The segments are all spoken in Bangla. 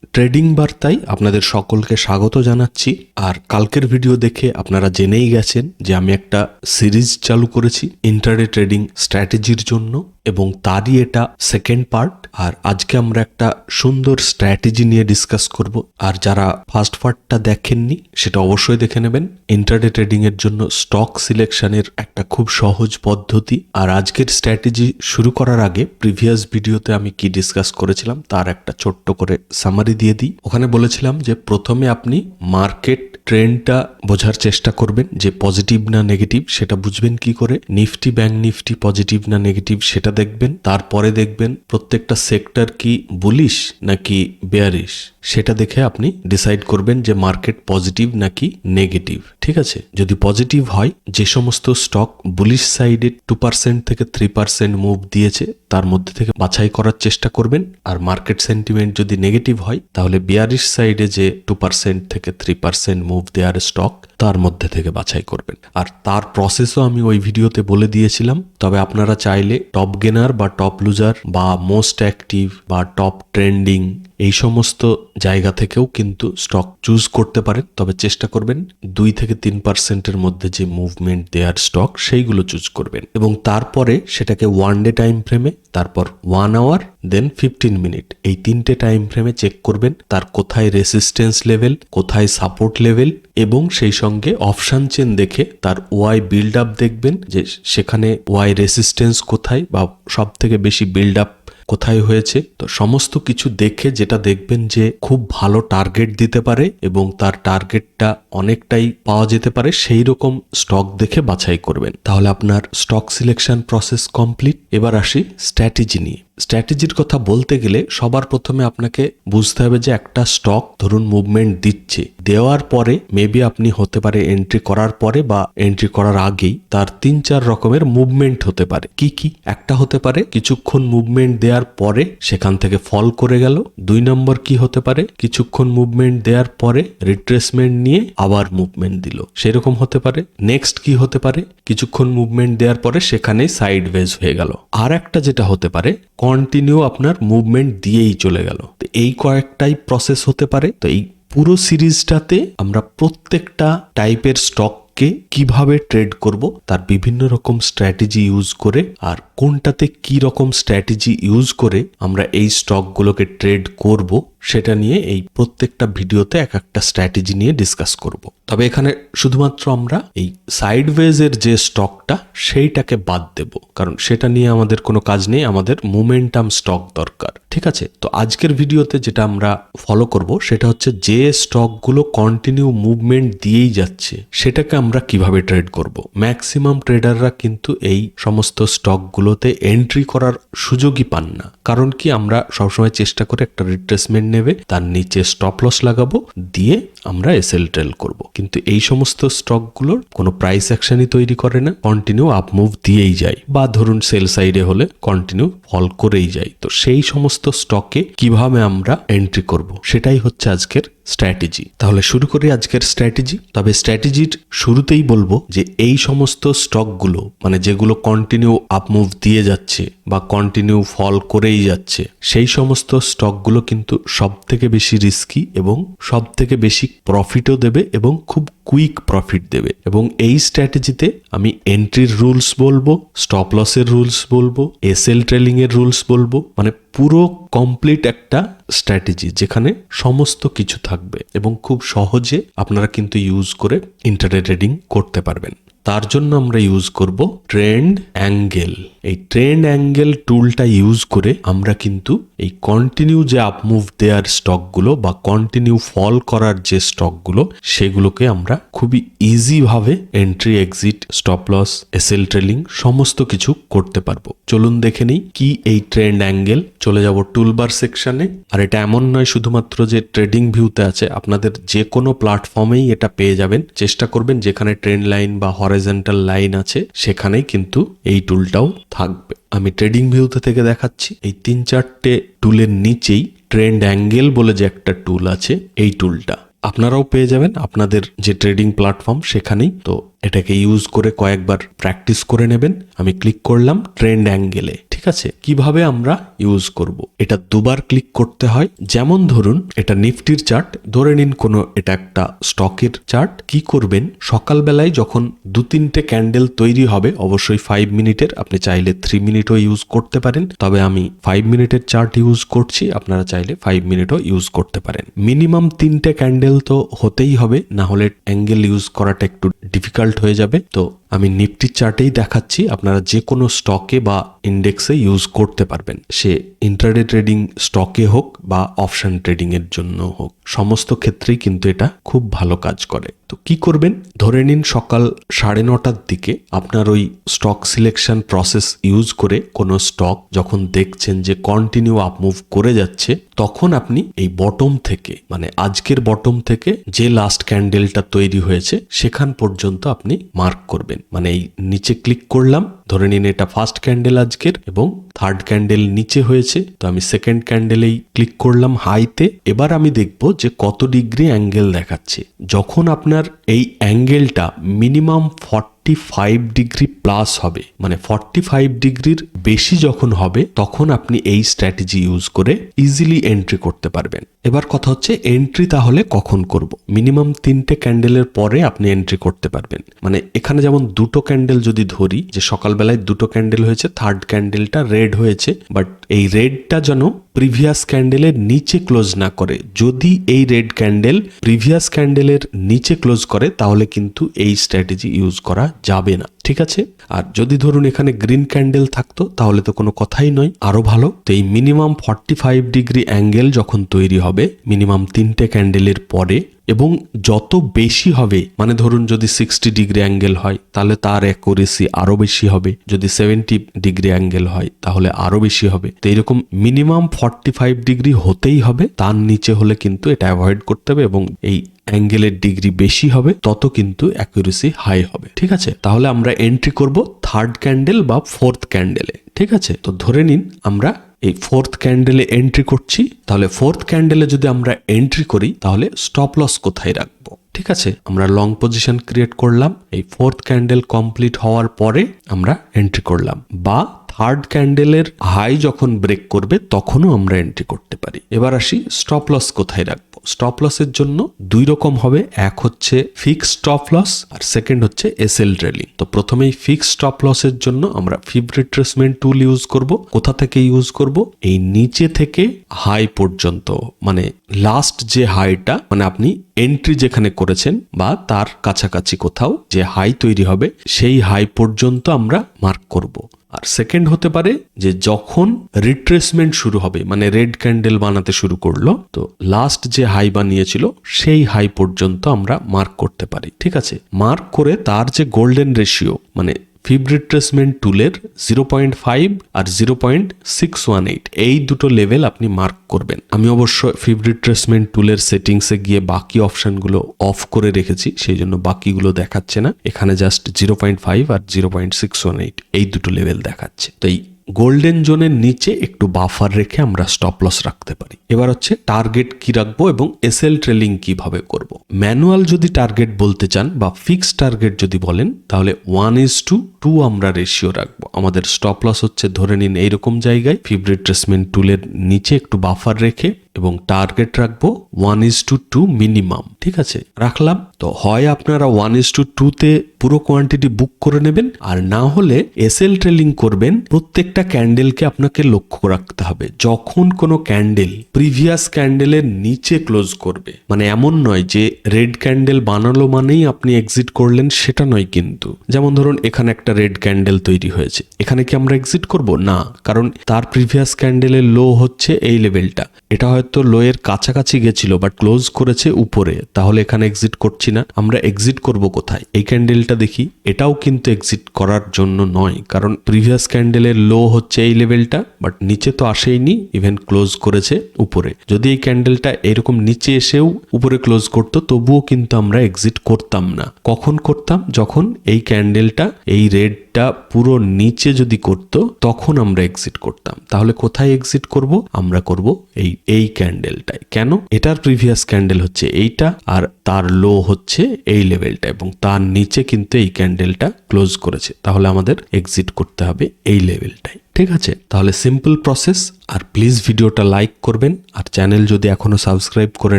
ট্রেডিং বার্তায় আপনাদের সকলকে স্বাগত জানাচ্ছি। আর কালকের ভিডিও দেখে আপনারা জেনেই গেছেন যে আমি একটা সিরিজ চালু করেছি ইন্টারডে ট্রেডিং স্ট্র্যাটেজির জন্য, এবং তারই এটা সেকেন্ড পার্ট। আর আজকে আমরা একটা সুন্দর স্ট্র্যাটেজি নিয়ে ডিসকাস করব। আর যারা ফার্স্ট পার্টটা দেখেননি সেটা অবশ্যই দেখে নেবেন। ইন্টারডে ট্রেডিং এর জন্য স্টক সিলেকশনের একটা খুব সহজ পদ্ধতি। আর আজকের স্ট্র্যাটেজি শুরু করার আগে প্রিভিয়াস ভিডিওতে আমি কি ডিসকাস করেছিলাম তার একটা ছোট্ট করে সামারি দিয়ে দিই। ওখানে বলেছিলাম যে প্রথমে আপনি মার্কেট ট্রেন্ডটা বোঝার চেষ্টা করবেন, যে পজিটিভ না নেগেটিভ সেটা বুঝবেন কি করে। নিফটি ব্যাংক নিফটি পজিটিভ না নেগেটিভ সেটা দেখবেন। তারপরে দেখবেন প্রত্যেকটা সেক্টর কি বুলিশ নাকি বেয়ারিশ, সেটা দেখে আপনি ডিসাইড করবেন যে মার্কেট পজিটিভ নাকি নেগেটিভ। ঠিক আছে, যদি পজিটিভ হয়, যে সমস্ত স্টক বুলিশ সাইডে 2% থেকে 3% মুভ দিয়েছে তার মধ্যে থেকে বাছাই করার চেষ্টা করবেন। আর মার্কেট সেন্টিমেন্ট যদি নেগেটিভ হয় তাহলে বিয়ারিশ সাইডে যে 2% থেকে 3% মুভ দেওয়ার স্টক তার মধ্যে থেকে বাছাই করবেন। আর তার প্রসেসও আমি ওই ভিডিওতে বলে দিয়েছিলাম। তবে আপনারা চাইলে টপ গেনার বা টপ লুজার বা মোস্ট অ্যাক্টিভ বা টপ ট্রেন্ডিং এই সমস্ত জায়গা থেকেও কিন্তু স্টক চুজ করতে পারেন। তবে চেষ্টা করবেন 2 থেকে 3%-এর মধ্যে যে মুভমেন্ট দেওয়ার স্টক সেইগুলো চুজ করবেন, এবং তারপরে সেটাকে 1 ডে টাইম ফ্রেমে, তারপর 1 আওয়ার, দেন 15 মিনিট, এই 3টে টাইম ফ্রেমে চেক করবেন তার কোথায় রেসিস্টেন্স লেভেল, কোথায় সাপোর্ট লেভেল, এবং সেই সঙ্গে অপশন চেন দেখে তার ওয়াই বিল্ড আপ দেখবেন যে সেখানে ওয়াই রেসিস্টেন্স কোথায় বা সব থেকে বেশি বিল্ড আপ কোথায় হয়েছে। তো সমস্ত কিছু দেখে যেটা দেখবেন যে খুব ভালো টার্গেট দিতে পারে এবং তার টার্গেটটা অনেকটাই পাওয়া যেতে পারে, সেই রকম স্টক দেখে বাছাই করবেন। তাহলে আপনার স্টক সিলেকশন প্রসেস কমপ্লিট। এবার আসি স্ট্র্যাটেজি নিয়ে। স্ট্র্যাটেজির কথা বলতে গেলে সবার প্রথমে আপনাকে বুঝতে হবে যে একটা স্টক ধরুন মুভমেন্ট দিচ্ছে, দেওয়ার পরে মেবি আপনি হতে পারে এন্ট্রি করার পরে বা এন্ট্রি করার আগেই তার 3-4 রকমের মুভমেন্ট হতে পারে। কি কি? একটা হতে পারে কিছুক্ষণ মুভমেন্ট দেওয়ার পরে সেখান থেকে ফল করে গেল। 2 নম্বর কি হতে পারে, কিছুক্ষণ মুভমেন্ট দেওয়ার পরে রিট্রেসমেন্ট নিয়ে আবার মুভমেন্ট দিল, সেরকম হতে পারে। নেক্সট কি হতে পারে, কিছুক্ষণ মুভমেন্ট দেওয়ার পরে সেখানেই সাইডওয়েজ হয়ে গেল। আর একটা যেটা হতে পারে কন্টিনিউ আপনার মুভমেন্ট দিয়েই চলে গেল। তো এই কয়েকটাই প্রসেস হতে পারে। তো এই পুরো সিরিজটাতে আমরা প্রত্যেকটা টাইপের স্টককে কিভাবে ট্রেড করব তার বিভিন্ন রকম স্ট্র্যাটেজি ইউজ করে, আর কোনটাতে কি রকম স্ট্র্যাটেজি ইউজ করে আমরা এই স্টকগুলোকে ট্রেড করব সেটা নিয়ে এই প্রত্যেকটা ভিডিওতে এক একটা স্ট্র্যাটেজি নিয়ে ডিসকাস করব। তবে এখানে শুধুমাত্র আমরা এই সাইডওয়েজের যে স্টকটা সেইটাকে বাদ দেব, কারণ সেটা নিয়ে আমাদের কোনো কাজ নেই, আমাদের মোমেন্টাম স্টক দরকার। ঠিক আছে, তো আজকের ভিডিওতে যেটা আমরা ফলো করব সেটা হচ্ছে যে স্টকগুলো কন্টিনিউ মুভমেন্ট দিয়েই যাচ্ছে সেটাকে আমরা কিভাবে ট্রেড করব। ম্যাক্সিমাম ট্রেডাররা কিন্তু এই সমস্ত স্টকগুলোতে এন্ট্রি করার সুযোগই পান না। কারণ কি, আমরা সবসময় চেষ্টা করে একটা রিট্রেসমেন্ট নেবে, তার নিচে স্টপ লস লাগাবো, দিয়ে আমরা এসএল ট্রেল করব। কিন্তু এই সমস্ত স্টকগুলোর কোনো প্রাইস অ্যাকশনই তৈরি করে না, কন্টিনিউ আপ মুভ দিয়েই যায়, বা ধরুন সেল সাইডে হলে কন্টিনিউ ফল করেই যায়। তো সেই সমস্ত স্টকে কিভাবে আমরা এন্ট্রি করব সেটাই হচ্ছে আজকের স্ট্র্যাটেজি। তাহলে শুরু করি আজকের স্ট্র্যাটেজি। তবে স্ট্র্যাটেজির শুরুতেই বলবো যে এই সমস্ত স্টকগুলো মানে যেগুলো কন্টিনিউ আপ মুভ দিয়ে যাচ্ছে বা কন্টিনিউ ফল করেই যাচ্ছে, সেই সমস্ত স্টকগুলো কিন্তু সব থেকে বেশি রিস্কি এবং সব থেকে বেশি প্রফিটও দেবে এবং খুব কুইক প্রফিট দেবে। এবং এই স্ট্র্যাটেজিতে আমি এন্ট্রির রুলস বলবো, স্টপ লসের রুলস বলবো, এসএল ট্রেলিং এর রুলস বলবো, মানে পুরো কমপ্লিট একটা স্ট্র্যাটেজি যেখানে সমস্ত কিছু থাকবে এবং খুব সহজে আপনারা কিন্তু ইউজ করে ইন্টারডে ট্রেডিং করতে পারবেন। তার জন্য আমরা ইউজ করব ট্রেন্ড অ্যাঙ্গেল। এই ট্রেন্ড অ্যাঙ্গেল টুলটা ইউজ করে আমরা কিন্তু এই কন্টিনিউ যে আপ মুভ দেওয়ার স্টকগুলো বা কন্টিনিউ ফল করার যে স্টকগুলো সেগুলোকে আমরা খুবই ইজি ভাবে entry, exit, stop loss, SL trailing সমস্ত কিছু করতে পারবো। চলুন দেখে নিই কি এই ট্রেন্ড অ্যাঙ্গেল। চলে যাব টুলবার সেকশনে। আর এটা এমন নয় শুধুমাত্র যে ট্রেডিং ভিউতে আছে, আপনাদের যে কোনো প্ল্যাটফর্মেই এটা পেয়ে যাবেন। চেষ্টা করবেন যেখানে ট্রেন্ড লাইন বা হরাইজন্টাল লাইন আছে সেখানেই কিন্তু এই টুলটাও থাকবে। আমি ট্রেডিং ভিউতে থেকে দেখাচ্ছি। এই 3-4টে টুলের নিচেই ট্রেন্ড অ্যাঙ্গেল বলে যে একটা টুল আছে, এই টুলটা আপনারাও পেয়ে যাবেন আপনাদের যে ট্রেডিং প্ল্যাটফর্ম সেখানেই। তো এটাকে ইউজ করে কয়েকবার প্র্যাকটিস করে নেবেন। আমি ক্লিক করলাম ট্রেন্ড অ্যাঙ্গেলে। ঠিক ঠিক আছে, কিভাবে আমরা ইউজ করব, এটা দুবার ক্লিক করতে হয়। যেমন ধরুন এটা নিফটির চার্ট, ধরে নিন কোনো এটা একটা স্টকের চার্ট। কি করবেন, সকালবেলায় যখন 2-3টে ক্যান্ডেল তৈরি হবে, অবশ্যই 5 মিনিটের, আপনি চাইলে 3 মিনিটও ইউজ করতে পারেন, তবে আমি 5 মিনিটের চার্ট ইউজ করছি, আপনারা চাইলে 5 মিনিটও ইউজ করতে পারেন। মিনিমাম 3টে ক্যান্ডেল তো হতেই হবে, না হলে অ্যাঙ্গেল ইউজ করাটা একটু ডিফিকাল্ট হয়ে যাবে। তো আমি নিফটির চার্টেই দেখাচ্ছি, আপনারা যে কোনো স্টকে বা ইন্ডেক্সে ইউজ করতে পারবেন, সে ইন্ট্রাডে ট্রেডিং স্টকে হোক বা অপশন ট্রেডিং এর জন্য হোক, সমস্ত ক্ষেত্রেই কিন্তু এটা খুব ভালো কাজ করে। তো কি করবেন, ধরে নিন সকাল 9:30টার দিকে আপনার ওই স্টক সিলেকশন প্রসেস ইউজ করে কোনো স্টক যখন দেখছেন যে কন্টিনিউ আপ মুভ করে যাচ্ছে, তখন আপনি এই বটম থেকে, মানে আজকের বটম থেকে যে লাস্ট ক্যান্ডেলটা তৈরি হয়েছে সেখান পর্যন্ত আপনি মার্ক করবেন। মানে এই নিচে ক্লিক করলাম, ধরে নিন এটা ফার্স্ট ক্যান্ডেল আজকের এবং থার্ড ক্যান্ডেল নিচে হয়েছে, তো আমি সেকেন্ড ক্যান্ডেলেই ক্লিক করলাম হাইতে। এবার আমি দেখব যে কত ডিগ্রি অ্যাঙ্গেল দেখাচ্ছে। যখন আপনার এই অ্যাঙ্গেলটা মিনিমাম 45 ডিগ্রি প্লাস হবে, মানে 45 ডিগ্রির বেশি যখন হবে, তখন আপনি এই স্ট্র্যাটেজি ইউজ করে ইজিলি এন্ট্রি করতে পারবেন। এবার কথা হচ্ছে এন্ট্রি তাহলে কখন করব, মিনিমাম 3টে ক্যান্ডেলের পরে আপনি এন্ট্রি করতে পারবেন। মানে এখানে যেমন 2টো ক্যান্ডেল যদি ধরি, যে সকালবেলায় 2টো ক্যান্ডেল হয়েছে, থার্ড ক্যান্ডেলটা রেড হয়েছে, বাট এই রেডটা যেন প্রিভিয়াস ক্যান্ডেলের নিচে ক্লোজ না করে। যদি এই রেড ক্যান্ডেল প্রিভিয়াস ক্যান্ডেলের নিচে ক্লোজ করে, তাহলে কিন্তু এই স্ট্র্যাটেজি ইউজ করা যাবে না, ঠিক আছে। আর যদি ধরুন এখানে গ্রিন ক্যান্ডেল থাকতো, তাহলে তো কোনো কথাই নয়, আরো ভালো। তো এই মিনিমাম 45 ডিগ্রি অ্যাঙ্গেল যখন তৈরি হবে মিনিমাম 3টে ক্যান্ডেলের পরে, এবং যত বেশি হবে, মানে ধরুন যদি 60 ডিগ্রি অ্যাঙ্গেল হয় তাহলে তার অ্যাকুরেসি আরো বেশি হবে, যদি 70 ডিগ্রি অ্যাঙ্গেল হয় তাহলে আরো বেশি হবে। তো এরকম মিনিমাম 45 ডিগ্রি হতেই হবে, তার নিচে হলে কিন্তু এটা অ্যাভয়েড করতে হবে, এবং এই অ্যাঙ্গেলের ডিগ্রি বেশি হবে তত কিন্তু অ্যাকুরেসি হাই হবে, ঠিক আছে। তাহলে আমরা এন্ট্রি করব থার্ড ক্যান্ডেল বা ফোর্থ ক্যান্ডেলে, ঠিক আছে। তো ধরে নিন আমরা এই ফোর্থ ক্যান্ডেলে এন্ট্রি করছি, তাহলে ফোর্থ ক্যান্ডেলে যদি আমরা এন্ট্রি করি তাহলে স্টপ লস কোথায় রাখবো, ঠিক আছে। আমরা লং পজিশন ক্রিয়েট করলাম, এই ফোর্থ ক্যান্ডেল কমপ্লিট হওয়ার পরে আমরা এন্ট্রি করলাম, বা থার্ড ক্যান্ডেলের হাই যখন ব্রেক করবে তখনও আমরা এন্ট্রি করতে পারি। এবার আসি স্টপ লস কোথায় রাখবো। স্টপ লসের জন্য 2 রকম হবে, এক হচ্ছে ফিক্সড স্টপ লস আর সেকেন্ড হচ্ছে এসএল ট্রেলিং। তো প্রথমেই ফিক্সড স্টপ লসের জন্য আমরা ফিব রিট্রেসমেন্ট টুল ইউজ করব। কোথা থেকে ইউজ করব, এই নিচে থেকে হাই পর্যন্ত, মানে লাস্ট যে হাইটা, মানে আপনি এন্ট্রি যেখানে করেছেন বা তার কাছাকাছি কোথাও যে হাই তৈরি হবে সেই হাই পর্যন্ত আমরা মার্ক করব। আর সেকেন্ড হতে পারে যে যখন রিট্রেসমেন্ট শুরু হবে, মানে রেড ক্যান্ডেল বানাতে শুরু করলো, তো লাস্ট যে হাই বানিয়েছিল সেই হাই পর্যন্ত আমরা মার্ক করতে পারি, ঠিক আছে। মার্ক করে তার যে গোল্ডেন রেশিও, মানে ফিব রিট্রেসমেন্ট টুলের 0.5 আর 0.618 এই দুটো লেভেল আপনি মার্ক করবেন। আমি অবশ্য ফিব রিট্রেসমেন্ট টুলের সেটিংসে গিয়ে বাকি অপশনগুলো অফ করে রেখেছি, সেই জন্য বাকিগুলো দেখাচ্ছে না। এখানে জাস্ট 0.5 আর 0.618 এই দুটো লেভেল দেখাচ্ছে। তো এই গোল্ডেন জোনের নিচে একটু বাফার রেখে আমরা স্টপ লস রাখতে পারি। এবার হচ্ছে টার্গেট কি রাখবো এবং এসএল ট্রেলিং কিভাবে করব। ম্যানুয়াল যদি টার্গেট বলতে চান বা ফিক্সড টার্গেট যদি বলেন, তাহলে 1:2 আমরা রেশিও রাখবো। আমাদের স্টপ লস হচ্ছে ধরে নিন এইরকম জায়গায়, ফিব রিট্রেসমেন্ট টুলের নিচে একটু বাফার রেখে, এবং টার্গেট রাখবো 1:2 মিনিমাম, ঠিক আছে, রাখলাম। তো হয় আপনারা 1:2 পুরো কোয়ান্টিটি বুক করে নেবেন, আর না হলে এসএল ট্রেলিং করবেন। প্রত্যেকটা ক্যান্ডেলকে আপনাকে লক্ষ্য রাখতে হবে। যখন কোনো ক্যান্ডেল প্রিভিয়াস ক্যান্ডেলের নিচে ক্লোজ করবে, মানে এমন নয় যে রেড ক্যান্ডেল বানালো মানেই আপনি এক্সিট করলেন, সেটা নয় কিন্তু। যেমন ধরুন এখানে একটা রেড ক্যান্ডেল তৈরি হয়েছে, এখানে কি আমরা এক্সিট করব না, কারণ তার প্রিভিয়াস ক্যান্ডেলের লো হচ্ছে এই লেভেলটা, এটা হয়তো লো এর কাছাকাছি গেছিল বাট ক্লোজ করেছে উপরে, তাহলে এখানে এক্সিট করছি না। আমরা এক্সিট করব কোথায়, এই ক্যান্ডেলটা দেখি, এটাও কিন্তু এক্সিট করার জন্য নয়, কারণ প্রিভিয়াস ক্যান্ডেলের লো হচ্ছে এই লেভেলটা, বাট নিচে তো আসেইনি, ইভেন ক্লোজ করেছে উপরে। যদি এই ক্যান্ডেলটা এরকম নিচে এসেও উপরে ক্লোজ করতো, তবুও কিন্তু আমরা এক্সিট করতাম না। কখন করতাম, যখন এই ক্যান্ডেলটা এই রেডটা পুরো নিচে যদি করতো তখন আমরা এক্সিট করতাম। তাহলে কোথায় এক্সিট করব, আমরা করব এই ক্যান্ডেলটাই। কেন? এটার প্রিভিয়াস ক্যান্ডেল হচ্ছে এইটা, আর তার লো হচ্ছে এই লেভেলটা, এবং তার নিচে কিন্তু এই ক্যান্ডেলটা ক্লোজ করেছে। তাহলে আমাদের এক্সিট করতে হবে এই লেভেলটাই। ঠিক আছে, তাহলে সিম্পল প্রসেস। আর প্লিজ ভিডিওটা লাইক করবেন, আর চ্যানেল যদি এখনো সাবস্ক্রাইব করে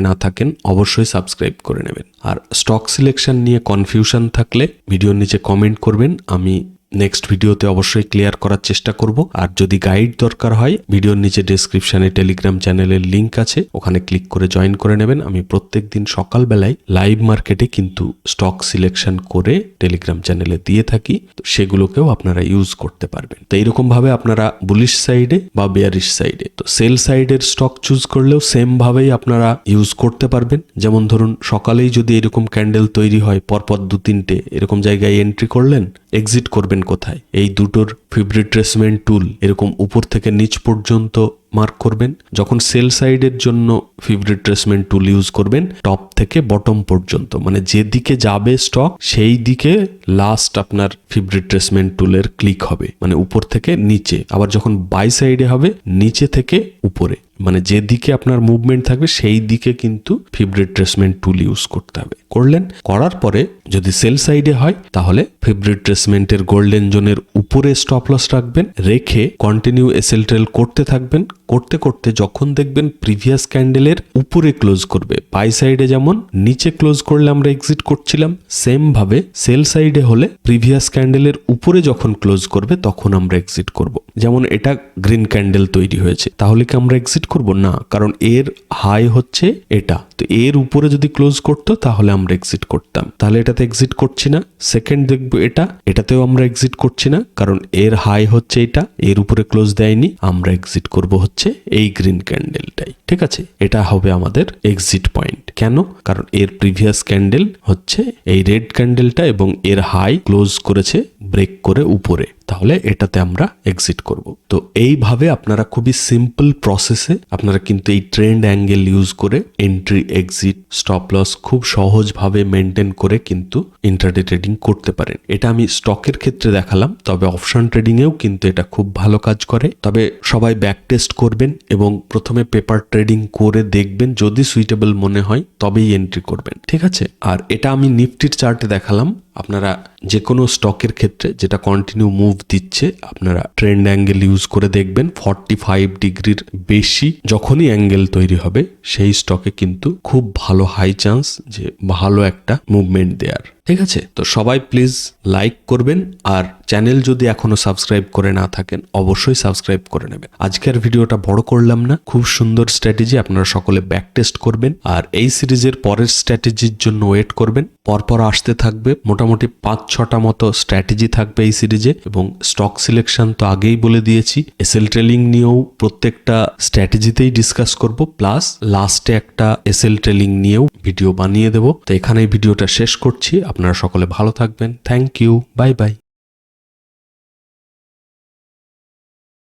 না থাকেন অবশ্যই সাবস্ক্রাইব করে নেবেন। আর স্টক সিলেকশন নিয়ে কনফিউশন থাকলে ভিডিওর নিচে কমেন্ট করবেন, আমি নেক্সট ভিডিওতে অবশ্যই ক্লিয়ার করার চেষ্টা করব। আর যদি গাইড দরকার হয়, ভিডিওর নিচে ডেসক্রিপশনে টেলিগ্রাম চ্যানেলের লিংক আছে, ওখানে ক্লিক করে জয়েন করে নেবেন। আমি প্রত্যেকদিন সকালবেলায় লাইভ মার্কেটে কিন্তু স্টক সিলেকশন করে টেলিগ্রাম চ্যানেলে দিয়ে থাকি, তো সেগুলোকেও আপনারা ইউজ করতে পারবেন। তো এইরকম ভাবে আপনারা বুলিশ সাইডে বা বেয়ারিশ সাইডে, তো সেল সাইডের স্টক চুজ করলেও সেম ভাবেই আপনারা ইউজ করতে পারবেন। যেমন ধরুন সকালেই যদি এরকম ক্যান্ডেল তৈরি হয়, পরপর 2-3টে এরকম জায়গায় এন্ট্রি করলেন, এক্সিট করবেন কোথায়? এই দুটোর ফেভারিট ট্রেসমেন্ট টুল এরকম উপর থেকে নিচ পর্যন্ত মার্ক করবেন। যখন সেল সাইডের জন্য ফেভারিট ট্রেসমেন্ট টুল ইউজ করবেন, টপ থেকে বটম পর্যন্ত, মানে যেদিকে যাবে স্টক সেই দিকে লাস্ট আপনার ফেভারিট ট্রেসমেন্ট টুলের ক্লিক হবে, মানে উপর থেকে নিচে। আবার যখন বাই সাইডে হবে, নিচে থেকে উপরে, মানে যেদিকে আপনার মুভমেন্ট থাকবে সেই দিকে কিন্তু ফেভারিট ট্রেসমেন্ট টুল ইউজ করতে হবে। করলেন, করার পরে যদি সেল সাইডে হয় তাহলে ফেভারিট ট্রেসমেন্টের গোল্ডেন জোনের উপরে স্টপ লস রাখবেন, রেখে কন্টিনিউ এসএল ট্রেল করতে থাকবেন। করতে করতে যখন দেখবেন প্রিভিয়াস ক্যান্ডেলের উপরে ক্লোজ করবে, বাই সাইডে যেমন নিচে ক্লোজ করলে আমরা এক্সিট করছিলাম, সেম ভাবে সেল সাইডে হলে প্রিভিয়াস ক্যান্ডেলের উপরে যখন ক্লোজ করবে তখন আমরা এক্সিট করব। যেমন এটা গ্রিন ক্যান্ডেল তৈরি হয়েছে, তাহলে কি আমরা এক্সিট করব না? কারণ এর হাই হচ্ছে এটা, তো এর উপরে যদি ক্লোজ করতো তাহলে আমরা এক্সিট করতাম। তাহলে এটাতে এক্সিট করছি না। সেকেন্ড দেখবো এটাতেও আমরা এক্সিট করছি না, কারণ এর হাই হচ্ছে এটা, এর উপরে ক্লোজ দেয়নি, আমরা এক্সিট করব হচ্ছে এই গ্রিন ক্যান্ডেলটাই। ঠিক আছে, এটা হবে আমাদের এক্সিট পয়েন্ট। কেন? কারণ এর প্রিভিয়াস ক্যান্ডেল হচ্ছে এই রেড ক্যান্ডেলটা, এবং এর হাই ক্লোজ করেছে ব্রেক করে উপরে, তাহলে এটাতে আমরা এক্সিট করব। তো এইভাবে আপনারা খুবই সিম্পল প্রসেসে আপনারা কিন্তু এই ট্রেন্ড অ্যাঙ্গেল ইউজ করে এন্ট্রি, এক্সিট, স্টপ লস খুব সহজভাবে মেনটেন করে কিন্তু ইন্ট্রাডে ট্রেডিং করতে পারেন। এটা আমি স্টকের ক্ষেত্রে দেখালাম, তবে অপশন ট্রেডিং এও কিন্তু এটা খুব ভালো কাজ করে। তবে সবাই ব্যাক টেস্ট করবেন এবং প্রথমে পেপার ট্রেডিং করে দেখবেন, যদি সুইটেবল মনে হয় তবেই এন্ট্রি করবেন। ঠিক আছে, আর এটা আমি নিফটির চার্টে দেখালাম। আপনারা যে কোনো স্টকের ক্ষেত্রে যেটা কন্টিনিউ মুভ দিচ্ছে, আপনারা ট্রেন্ড অ্যাঙ্গেল ইউজ করে দেখবেন। 45 ডিগ্রির বেশি যখনই অ্যাঙ্গেল তৈরি হবে, সেই স্টকে কিন্তু খুব ভালো হাই চান্স যে ভালো একটা মুভমেন্ট দেওয়ার। ঠিক আছে, তো সবাই প্লিজ লাইক করবেন, আর চ্যানেল যদি এখনো সাবস্ক্রাইব করে না থাকেন অবশ্যই সাবস্ক্রাইব করে নেবেন। আজকের ভিডিওটা বড় করলাম না, খুব সুন্দর স্ট্র্যাটেজি, আপনারা সকলে ব্যাক টেস্ট করবেন। আর এই সিরিজের পরের স্ট্র্যাটেজির জন্য ওয়েট করবেন, পরপর আসতে থাকবে। মোটামুটি 5-6টা মতো স্ট্র্যাটেজি থাকবে এই সিরিজে, এবং স্টক সিলেকশন তো আগেই বলে দিয়েছি। এসএল ট্রেলিং নিয়েও প্রত্যেকটা স্ট্র্যাটেজিতেই ডিসকাস করব, প্লাস লাস্টে একটা এসএল ট্রেলিং নিয়েও ভিডিও বানিয়ে দেব। তো এখানে ভিডিওটা শেষ করছি। আপনারা সকলে ভালো থাকবেন। Thank you, bye by.